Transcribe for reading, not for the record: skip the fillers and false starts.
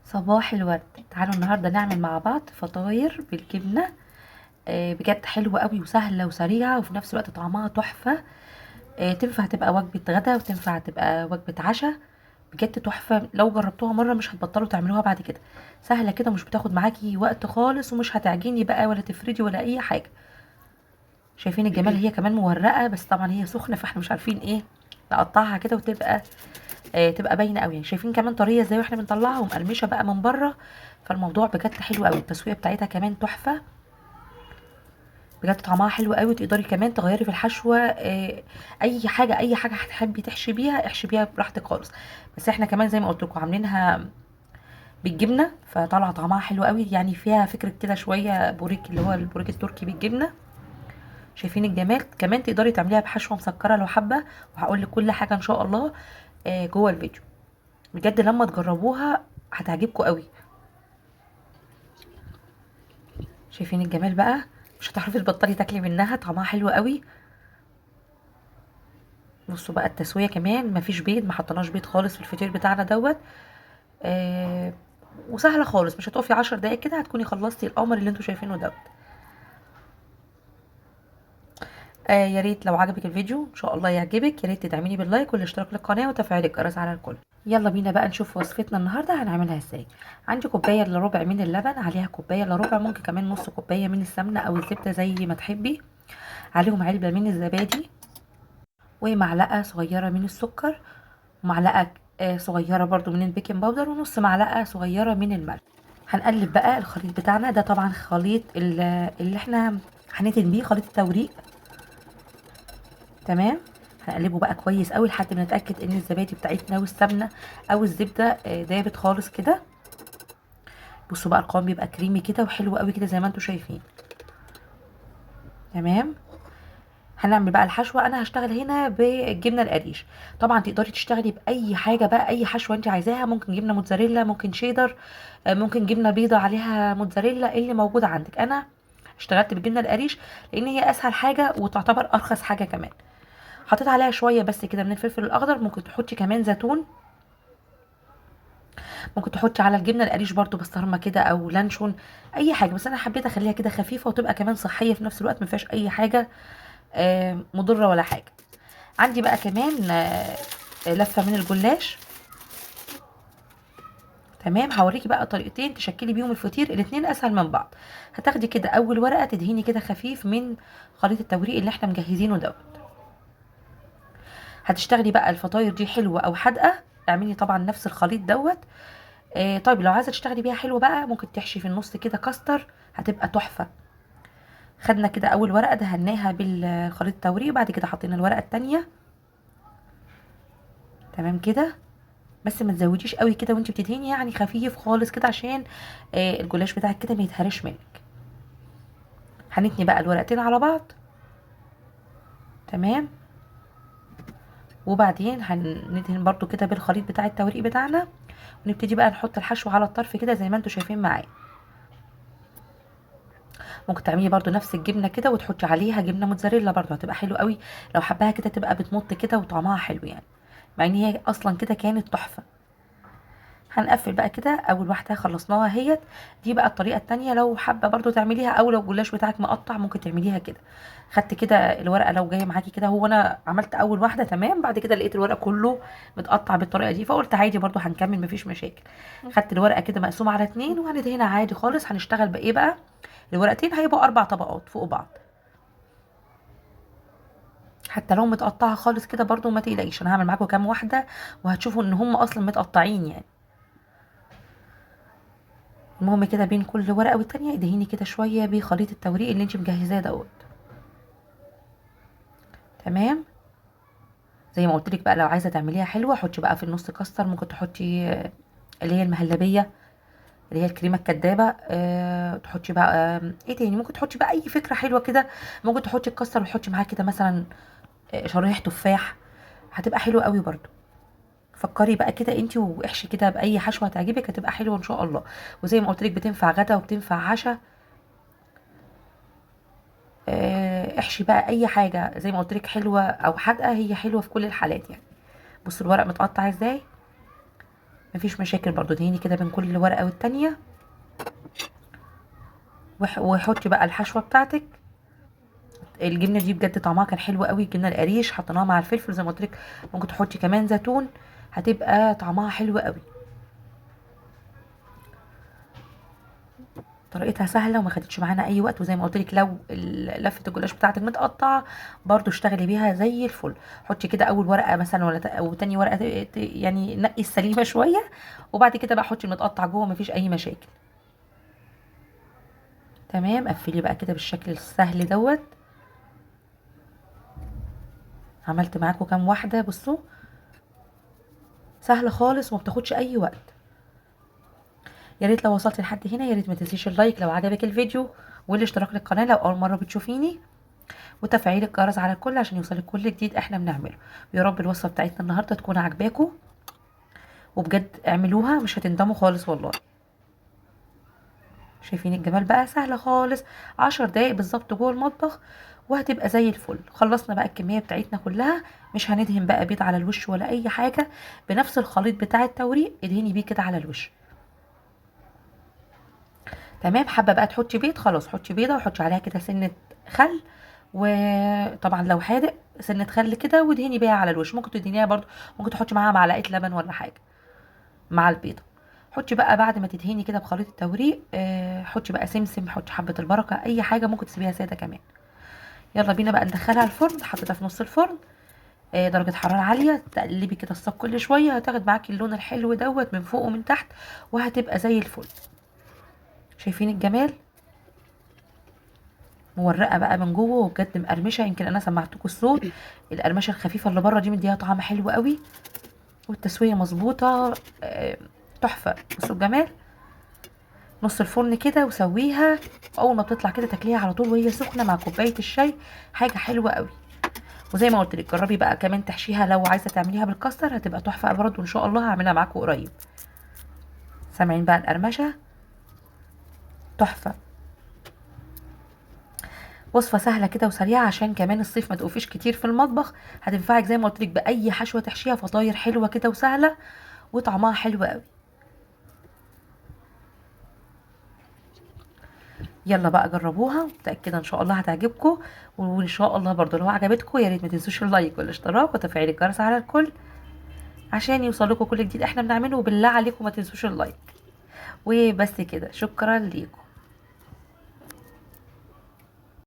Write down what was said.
صباح الورد. تعالوا النهارده نعمل مع بعض فطاير بالجبنه. بجد حلوه قوي وسهله وسريعه وفي نفس الوقت طعمها تحفه. تنفع تبقى وجبه غدا وتنفع تبقى وجبه عشاء. بجد تحفه، لو جربتوها مره مش هتبطلوا تعملوها بعد كده. سهله كده ومش بتاخد معاكي وقت خالص ومش هتعجني بقى ولا تفردي ولا اي حاجه. شايفين الجمال؟ هي كمان مورقه بس طبعا هي سخنه فاحنا مش عارفين ايه نقطعها كده وتبقى تبقى باينه قوي. يعني شايفين كمان طريه ازاي واحنا بنطلعها ومقرمشه بقى من بره. فالموضوع بجد حلو قوي، التسويه بتاعتها كمان تحفه. بجد طعمها حلو قوي. تقدري كمان تغيري في الحشوه اي حاجه هتحبي تحشي بيها احشي بيها براحتك خالص. بس احنا كمان زي ما قلت لكم عاملينها بالجبنه فطالعه طعمها حلو قوي. يعني فيها فكره كده شويه بوريك اللي هو البوريك التركي بالجبنه. شايفين الجمال؟ كمان تقدري تعمليها بحشوه مسكره لو حابه، وهقول لك كل حاجه ان شاء الله جوه الفيديو. بجد لما تجربوها هتعجبكم قوي. شايفين الجمال بقى؟ مش هتعرفي تبطلي تاكلي منها، طعمها حلو قوي. بصوا بقى التسويه كمان مفيش بيض، ما حطيناش بيض خالص في الفطير بتاعنا دوت. آه وسهله خالص، مش هتقفي 10 دقايق كده هتكوني خلصتي القمر اللي انتوا شايفينه دوت. يا ريت لو عجبك الفيديو ان شاء الله يعجبك، يا ريت تدعميني باللايك والاشتراك للقناه وتفعيل الجرس على الكل. يلا بينا بقى نشوف وصفتنا النهارده هنعملها ازاي. عندي كوبايه الا ربع من اللبن، عليها كوبايه الا ربع، ممكن كمان نص كوبايه من السمنه او الزبده زي ما تحبي. عليهم علبه من الزبادي، ومعلقه صغيره من السكر، ومعلقه صغيره برضو من البيكنج باودر، ونص معلقه صغيره من الملح. هنقلب بقى الخليط بتاعنا ده، طبعا خليط اللي احنا هنتن بيه، خليط التوريق. تمام. هنقلبه بقى كويس قوي لحد ما نتاكد ان الزبادي بتاعتنا والسمنه او الزبده دابت خالص كده. بصوا بقى القوام بيبقى كريمي كده وحلو قوي كده زي ما انتم شايفين. تمام. هنعمل بقى الحشوه. انا هشتغل هنا بالجبنه القريش. طبعا تقدري تشتغلي باي حاجه بقى، اي حشوه انت عايزاها. ممكن جبنه موتزاريلا، ممكن شيدر، ممكن جبنه بيضه عليها موتزاريلا، اللي موجود عندك. انا اشتغلت بالجبنه القريش لان هي اسهل حاجه وتعتبر ارخص حاجه كمان. حطيت عليها شويه بس كده من الفلفل الاخضر. ممكن تحطي كمان زيتون، ممكن تحطي على الجبنه القريش برضو بسطرمه كده او لانشون، اي حاجه. بس انا حبيت اخليها كده خفيفه وتبقى كمان صحيه في نفس الوقت، ما فيهاش اي حاجه مضره ولا حاجه. عندي بقى كمان لفه من الجلاش. تمام. هوريكي بقى طريقتين تشكلي بيهم الفطير، الاتنين اسهل من بعض. هتاخدي كده اول ورقه تدهيني كده خفيف من خليط التوريق اللي احنا مجهزينه دوت. هتشتغلي بقى الفطاير دي حلوه او حادقه، اعملي طبعا نفس الخليط دوت. طيب لو عايزه تشتغلي بيها حلوه بقى ممكن تحشي في النص كده كاستر، هتبقى تحفه. خدنا كده اول ورقه دهناها بالخليط التوريق، بعد كده حطينا الورقه التانية. تمام كده. بس ما تزوديش قوي كده وانت بتدهني، يعني خفيف خالص كده عشان الجلاش بتاعك كده ما يتهرش منك. هنتني بقى الورقتين على بعض. تمام. وبعدين هندهن برضو كده بالخليط بتاع التوريق بتاعنا، ونبتدي بقى نحط الحشو على الطرف كده زي ما انتم شايفين معايا. ممكن تعملي برضو نفس الجبنه كده وتحطي عليها جبنه موتزاريلا، برضو هتبقى حلو قوي. لو حباها كده تبقى بتمط كده وطعمها حلو يعني، مع ان هي اصلا كده كانت تحفه. هنقفل بقى كده اول واحده خلصناها اهيت. دي بقى الطريقه التانية لو حابه برضو تعمليها، او لو الجلاش بتاعك مقطع ممكن تعمليها كده. خدت كده الورقه لو جايه معاكي كده، هو انا عملت اول واحده تمام، بعد كده لقيت الورق كله متقطع بالطريقه دي فقلت عادي برضو هنكمل مفيش مشاكل. خدت الورقه كده مقسومه على اتنين وهندهنها عادي خالص. هنشتغل بايه بقى؟ الورقتين هيبقوا 4 طبقات فوق بعض. حتى لو متقطعه خالص كده برضو ما تقلقيش، انا هعمل معاكم كام واحده وهتشوفوا ان هم اصلا متقطعين يعني. المهم كده بين كل ورقه والتانيه ادهني كده شويه بخليط التوريق اللي انت مجهزاه دوت. تمام. زي ما قلت لك بقى لو عايزه تعمليها حلوه حطي بقى في النص كاستر، ممكن تحطي اللي هي المهلبيه، اللي هي الكريمه الكدابه. تحطي بقى ايه تاني، ممكن تحطي بقى اي فكره حلوه كده. ممكن تحطي الكاستر وتحطي معاه كده مثلا شرايح تفاح، هتبقى حلوه قوي برضو. فكري بقى كده انتي واحشي كده باي حشوه هتعجبك هتبقى حلوه ان شاء الله. وزي ما قلت لك بتنفع غدا وبتنفع عشاء. احشي بقى اي حاجه زي ما قلت لك، حلوه او حادقه هي حلوه في كل الحالات يعني. بصوا الورق متقطع ازاي، مفيش مشاكل برضو. دهيني كده بين كل ورقه والتانيه، وحطي بقى الحشوه بتاعتك. الجبنه دي بجد طعمها كان حلو قوي، الجبنه القريش حطيناها مع الفلفل زي ما قلت لك. ممكن تحطي كمان زيتون، هتبقى طعمها حلو قوي. طريقتها سهله وما خدتش معانا اي وقت، وزي ما قلت لك لو لفه الجلاش بتاعتك متقطعه برضو اشتغلي بيها زي الفل. حطي كده اول ورقه مثلا ولا او تاني ورقه، يعني نقي السليمه شويه، وبعد كده بقى حطي المتقطع جوه، مفيش اي مشاكل. تمام، قفلي بقى كده بالشكل السهل دوت. عملت معاكم كام واحده؟ بصوا سهله خالص وما بتاخدش اي وقت. يا ريت لو وصلت لحد هنا، يا ريت ما تنسيش اللايك لو عجبك الفيديو، والاشتراك للقناه لو اول مره بتشوفيني، وتفعيل الجرس على الكل عشان يوصلك كل جديد احنا بنعمله. ويا رب الوصفه بتاعتنا النهارده تكون عجباكم، وبجد اعملوها مش هتندموا خالص والله. شايفين الجمال بقى؟ سهله خالص، 10 دقايق بالظبط جوه المطبخ وهتبقى زي الفل. خلصنا بقى الكميه بتاعتنا كلها، مش هندهن بقى بيض على الوش ولا اي حاجه. بنفس الخليط بتاع التوريق ادهني بيه كده على الوش. تمام. حابه بقى تحطي بيض، خلاص حطي بيضه وحطي عليها كده سنه خل، وطبعا لو حادق سنه خل كده، وادهني بيها على الوش. ممكن تدهنيها برضو، ممكن تحطي معاها معلقه لبن ولا حاجه مع البيضه. حطي بقى بعد ما تدهني كده بخليط التوريق، حطي بقى سمسم، حطي حبه البركه، اي حاجه ممكن تسيبيها ساده كمان. يلا بينا بقى ندخلها الفرن. حطيتها في نص الفرن، درجه حراره عاليه، تقلبي كده الصاج كل شويه، هتاخد معاكي اللون الحلو دوت من فوق ومن تحت، وهتبقى زي الفل. شايفين الجمال؟ مورقه بقى من جوه وبجد مقرمشه. يمكن انا سمعتكم الصوت، القرمشه الخفيفه اللي بره دي مديها طعم حلو قوي، والتسويه مظبوطه. تحفه. بصوا الجمال. نص الفرن كده وسويها، اول ما بتطلع كده تاكليها على طول وهي سخنه مع كوبايه الشاي، حاجه حلوه قوي. وزي ما قلت لك جربي بقى كمان تحشيها، لو عايزه تعمليها بالكاستر هتبقى تحفه برضه ان شاء الله. هعملها معاكم قريب. سامعين بقى القرمشه؟ تحفه. وصفه سهله كده وسريعه، عشان كمان الصيف ما تقفيش كتير في المطبخ. هتنفعك زي ما قلت لك باي حشوه تحشيها، فطاير حلوه كده وسهله وطعمها حلو قوي. يلا بقى جربوها، متاكده ان شاء الله هتعجبكم. وان شاء الله برضو لو عجبتكم يا ريت ما تنسوش اللايك والاشتراك وتفعيل الجرس على الكل عشان يوصلكم كل جديد احنا بنعمله. وبالله عليكم ما تنسوش اللايك. وبس كده، شكرا ليكم.